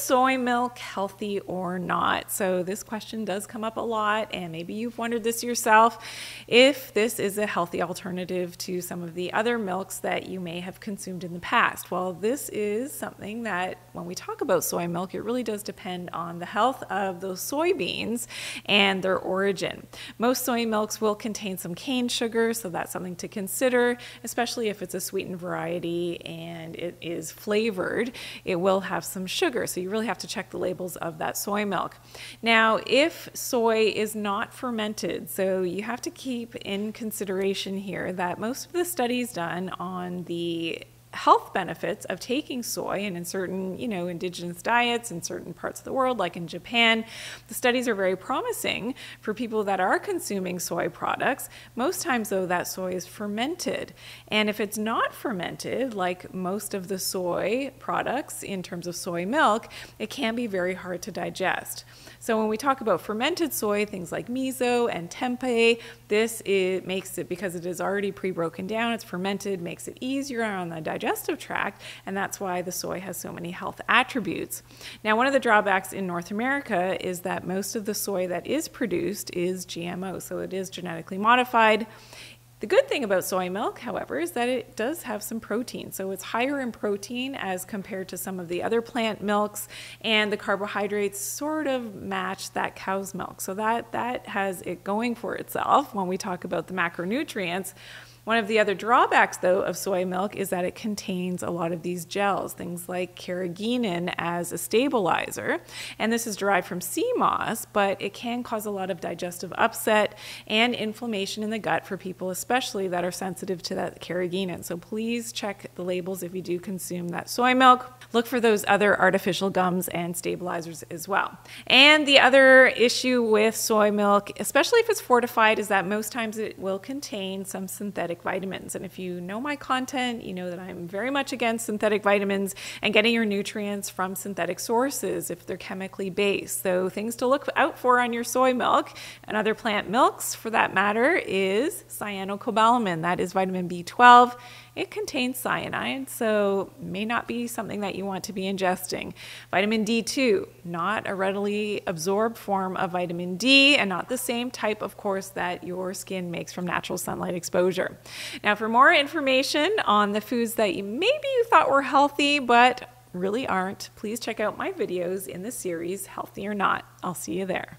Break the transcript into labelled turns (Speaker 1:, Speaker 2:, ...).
Speaker 1: soy milk healthy or not? So this question does come up a lot, and maybe you've wondered this yourself, if this is a healthy alternative to some of the other milks that you may have consumed in the past. Well, this is something that when we talk about soy milk, it really does depend on the health of those soybeans and their origin. Most soy milks will contain some cane sugar, so that's something to consider, especially if it's a sweetened variety and it is flavored. It will have some sugar, so you really have to check the labels of that soy milk. Now, if soy is not fermented, so you have to keep in consideration here that most of the studies done on the health benefits of taking soy, and in certain, indigenous diets in certain parts of the world, like in Japan, the studies are very promising for people that are consuming soy products. Most times, though, that soy is fermented. And if it's not fermented, like most of the soy products in terms of soy milk, it can be very hard to digest. So when we talk about fermented soy, things like miso and tempeh, it makes it, because it is already pre-broken down, it's fermented, makes it easier on the digestive tract, and that's why the soy has so many health attributes. Now, one of the drawbacks in North America is that most of the soy that is produced is GMO, so it is genetically modified. The good thing about soy milk, however, is that it does have some protein. So it's higher in protein as compared to some of the other plant milks, and the carbohydrates sort of match that cow's milk. So that has it going for itself when we talk about the macronutrients. One of the other drawbacks, though, of soy milk is that it contains a lot of these gels, things like carrageenan as a stabilizer. And this is derived from sea moss, but it can cause a lot of digestive upset and inflammation in the gut for people, especially that are sensitive to that carrageenan. So please check the labels if you do consume that soy milk. Look for those other artificial gums and stabilizers as well. And the other issue with soy milk, especially if it's fortified, is that most times it will contain some synthetic vitamins. And if you know my content, you know that I'm very much against synthetic vitamins and getting your nutrients from synthetic sources if they're chemically based. So things to look out for on your soy milk and other plant milks, for that matter, is cyanocobalamin. That is vitamin B12. It contains cyanide, so may not be something that you want to be ingesting. Vitamin D2, not a readily absorbed form of vitamin D, and not the same type, of course, that your skin makes from natural sunlight exposure. Now, for more information on the foods that maybe you thought were healthy, but really aren't, please check out my videos in the series, Healthy or Not. I'll see you there.